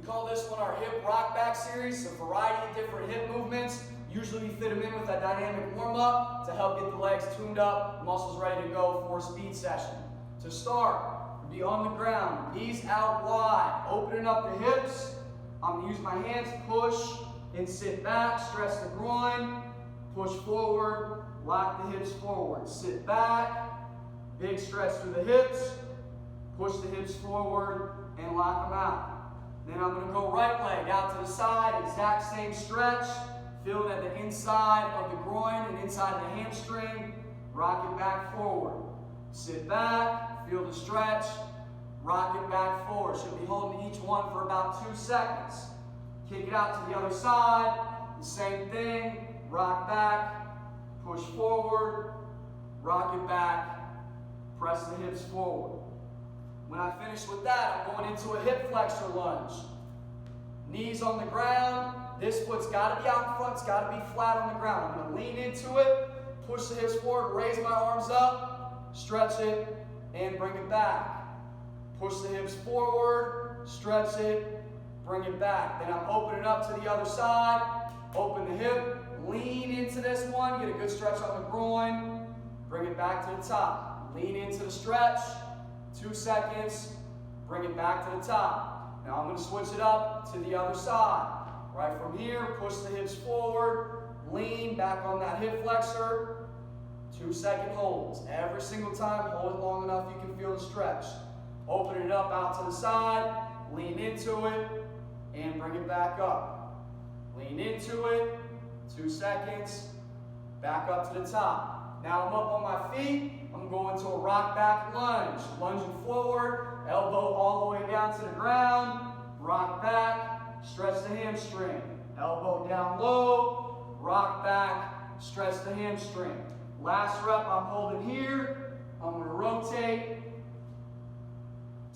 call this one our hip rock back series. A variety of different hip movements. Usually we fit them in with a dynamic warm-up to help get the legs tuned up, muscles ready to go for a speed session. To start, be on the ground, knees out wide, opening up the hips. I'm going to use my hands, push and sit back, stretch the groin, push forward, lock the hips forward, sit back, big stretch through the hips, push the hips forward and lock them out. Then I'm going to go right leg out to the side, exact same stretch, feeling at the inside of the groin and inside of the hamstring, rock it back forward. Sit back, feel the stretch, rock it back forward. Should be holding each one for about 2 seconds. Kick it out to the other side, the same thing, rock back, push forward, rock it back, press the hips forward. When I finish with that, I'm going into a hip flexor lunge. Knees on the ground, this foot's got to be out in front, it's got to be flat on the ground. I'm going to lean into it, push the hips forward, raise my arms up, stretch it, and bring it back. Push the hips forward, stretch it, bring it back. Then I'm opening up to the other side, open the hip, lean into this one, get a good stretch on the groin, bring it back to the top. Lean into the stretch, 2 seconds, bring it back to the top. Now I'm going to switch it up to the other side. Right from here, push the hips forward, lean back on that hip flexor, 2-second holds. Every single time, hold it long enough you can feel the stretch. Open it up out to the side, lean into it, and bring it back up. Lean into it, 2 seconds, back up to the top. Now I'm up on my feet, I'm going to a rock back lunge. Lunging forward, elbow all the way down to the ground, rock back, stretch the hamstring. Elbow down low, rock back, stretch the hamstring. Last rep I'm holding here, I'm going to rotate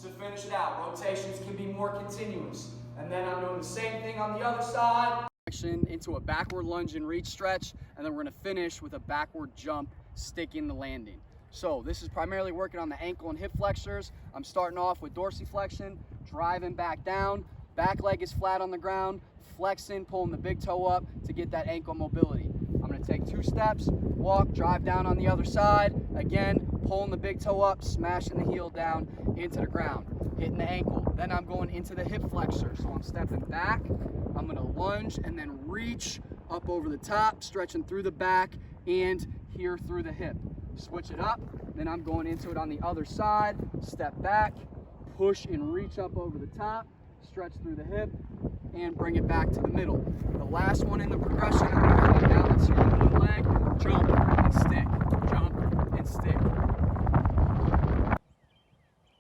to finish it out. Rotations can be more continuous. And then I'm doing the same thing on the other side. Into a backward lunge and reach stretch, and then we're going to finish with a backward jump, sticking the landing. So this is primarily working on the ankle and hip flexors. I'm starting off with dorsiflexion, driving back down, back leg is flat on the ground, flexing, pulling the big toe up to get that ankle mobility. I'm going to take 2 steps, walk, drive down on the other side, again, pulling the big toe up, smashing the heel down into the ground, hitting the ankle. Then I'm going into the hip flexor, so I'm stepping back, I'm going to lunge and then reach up over the top, stretching through the back and here through the hip. Switch it up, then I'm going into it on the other side, step back, push and reach up over the top, stretch through the hip, and bring it back to the middle. The last one in the progression, I'm going to balance here on one leg, jump and stick, jump and stick.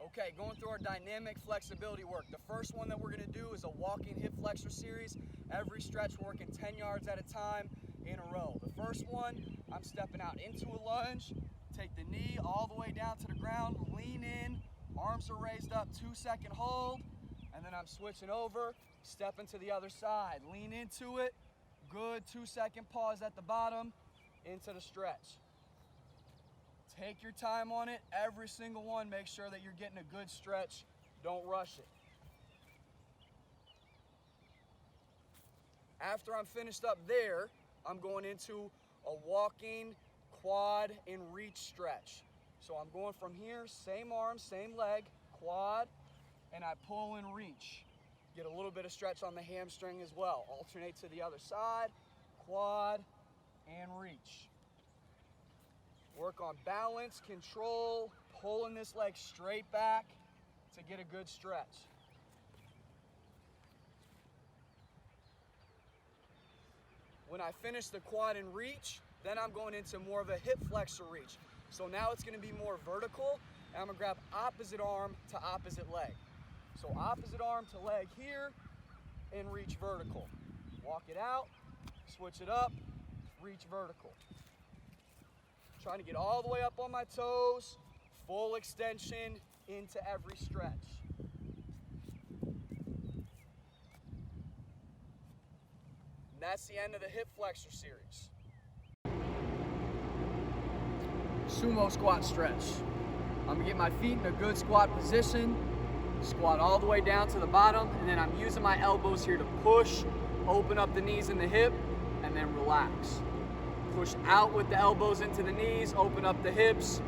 Okay, going through our dynamic flexibility work. The first one that we're going to do is a walking hip flexor series. Every stretch we're working 10 yards at a time in a row. The first one, I'm stepping out into a lunge, take the knee all the way down to the ground, lean in, arms are raised up, 2-second hold, and then I'm switching over, stepping to the other side, lean into it, good 2-second pause at the bottom, into the stretch. Take your time on it, every single one, make sure that you're getting a good stretch, don't rush it. After I'm finished up there, I'm going into a walking quad and reach stretch. So I'm going from here, same arm, same leg, quad, and I pull and reach. Get a little bit of stretch on the hamstring as well. Alternate to the other side, quad and reach. Work on balance, control, pulling this leg straight back to get a good stretch. When I finish the quad and reach, then I'm going into more of a hip flexor reach. So now it's going to be more vertical, and I'm going to grab opposite arm to opposite leg. So opposite arm to leg here, and reach vertical. Walk it out, switch it up, reach vertical. Trying to get all the way up on my toes, full extension into every stretch. And that's the end of the hip flexor series. Sumo squat stretch. I'm gonna get my feet in a good squat position, Squat all the way down to the bottom, and then I'm using my elbows here to push, open up the knees and the hip, and then relax. Push out with the elbows into the knees, open up the hips,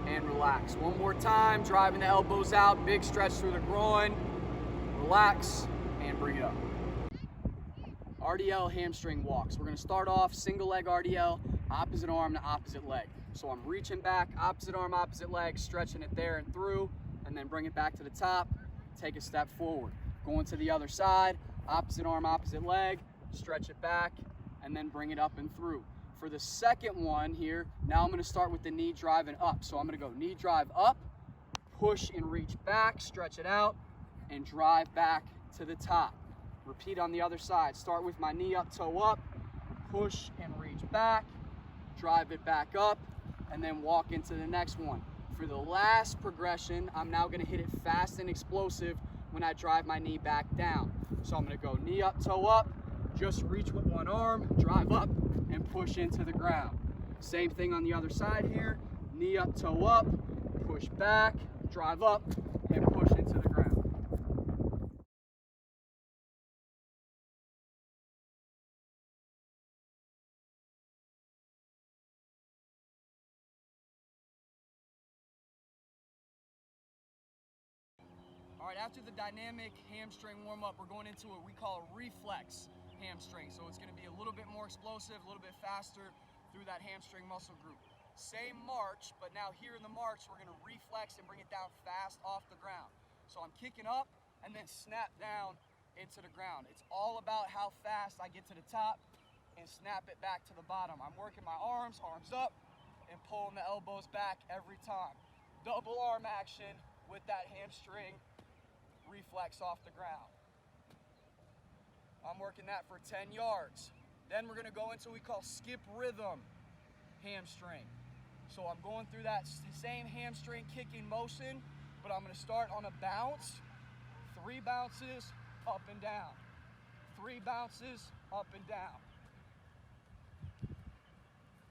and relax. One more time, driving the elbows out, big stretch through the groin, relax, and bring it up. RDL hamstring walks. We're gonna start off single leg RDL, opposite arm to opposite leg. So I'm reaching back, opposite arm, opposite leg, stretching it there and through, and then bring it back to the top, take a step forward. Going to the other side, opposite arm, opposite leg, stretch it back, and then bring it up and through. For the second one here, now I'm gonna start with the knee driving up. So I'm gonna go knee drive up, push and reach back, stretch it out, and drive back to the top. Repeat on the other side. Start with my knee up, toe up, push and reach back, drive it back up, and then walk into the next one. For the last progression, I'm now gonna hit it fast and explosive when I drive my knee back down. So I'm gonna go knee up, toe up, just reach with one arm, drive up, and push into the ground. Same thing on the other side here. Knee up, toe up, push back, drive up, and push into the ground. All right, after the dynamic hamstring warm-up, we're going into what we call a reflex hamstring. So it's gonna be a little bit more explosive, a little bit faster through that hamstring muscle group. Same march, but now here in the march, we're gonna reflex and bring it down fast off the ground. So I'm kicking up and then snap down into the ground. It's all about how fast I get to the top and snap it back to the bottom. I'm working my arms up, and pulling the elbows back every time. Double arm action with that hamstring reflex off the ground. I'm working that for 10 yards. Then we're gonna go into what we call skip rhythm hamstring. So I'm going through that same hamstring kicking motion, but I'm gonna start on a bounce, 3 bounces, up and down. 3 bounces, up and down.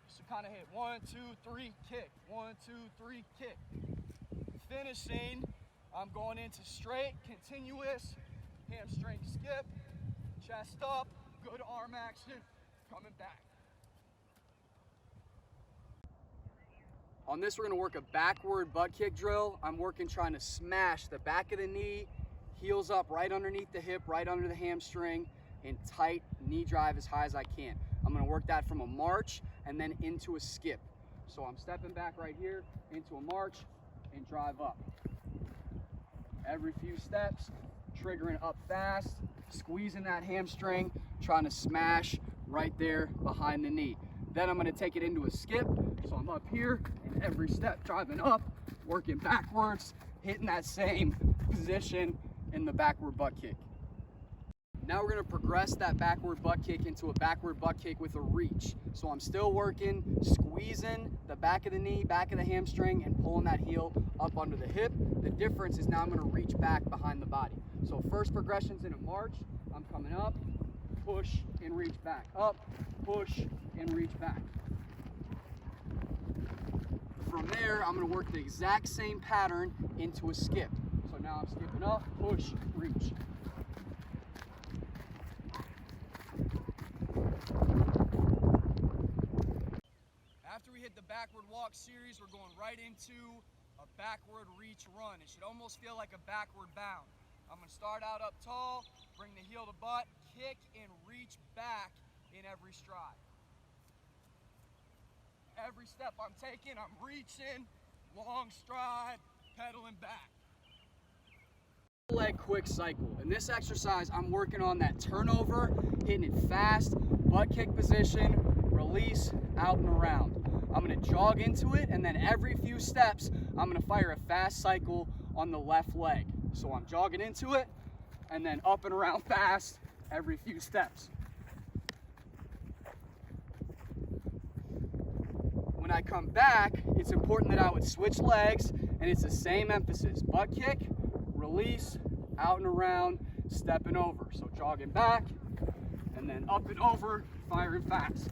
So kind of hit 1, 2, 3, kick. 1, 2, 3, kick. Finishing, I'm going into straight, continuous hamstring skip, chest up, good arm action, coming back. On this, we're gonna work a backward butt kick drill. I'm working trying to smash the back of the knee, heels up right underneath the hip, right under the hamstring, and tight knee drive as high as I can. I'm gonna work that from a march and then into a skip. So I'm stepping back right here, into a march, and drive up. Every few steps, triggering up fast, squeezing that hamstring, trying to smash right there behind the knee. Then I'm gonna take it into a skip. So I'm up here, and every step driving up, working backwards, hitting that same position in the backward butt kick. Now we're gonna progress that backward butt kick into a backward butt kick with a reach. So I'm still working, squeezing the back of the knee, back of the hamstring, and pulling that heel up under the hip. The difference is now I'm gonna reach back behind the body. So first progression's in a march. I'm coming up, push and reach back. Up, push and reach back. From there, I'm gonna work the exact same pattern into a skip. So now I'm skipping up, push, reach. After we hit the backward walk series, we're going right into a backward reach run. It should almost feel like a backward bound. I'm gonna start out up tall, bring the heel to butt, kick and reach back in every stride. Every step I'm taking, I'm reaching, long stride, pedaling back. Leg quick cycle. In this exercise, I'm working on that turnover, hitting it fast, butt kick position, release, out and around. I'm gonna jog into it, and then every few steps, I'm gonna fire a fast cycle on the left leg. So I'm jogging into it, and then up and around fast every few steps. When I come back, it's important that I would switch legs, and it's the same emphasis. Butt kick, release, out and around, stepping over. So jogging back, and then up and over, firing fast.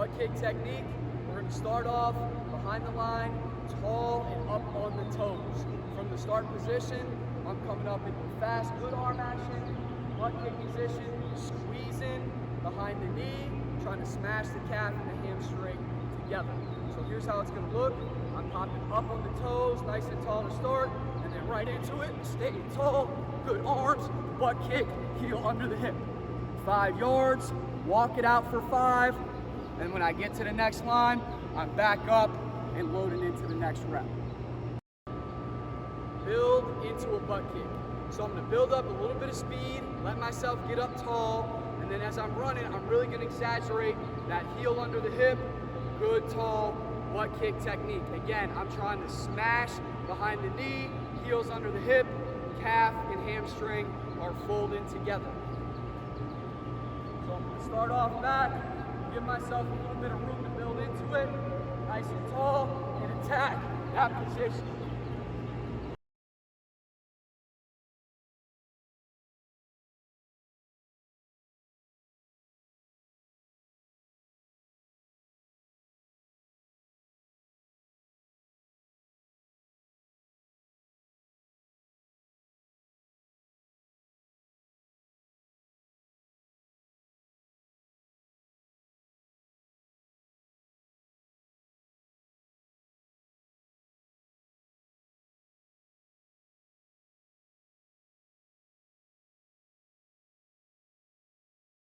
butt kick technique. We're going to start off behind the line, tall and up on the toes. From the start position, I'm coming up into a fast good arm action, butt kick position, squeezing behind the knee, trying to smash the calf and the hamstring together. So here's how it's going to look. I'm popping up on the toes, nice and tall to start, and then right into it, staying tall, good arms, butt kick, heel under the hip. 5 yards, walk it out for 5, and when I get to the next line, I'm back up and loading into the next rep. Build into a butt kick. So I'm going to build up a little bit of speed, let myself get up tall, and then as I'm running, I'm really going to exaggerate that heel under the hip, good tall butt kick technique. Again, I'm trying to smash behind the knee, heels under the hip, calf and hamstring are folding together. So I'm going to start off back, give myself a little bit of room to build into it, nice and tall, and attack that position.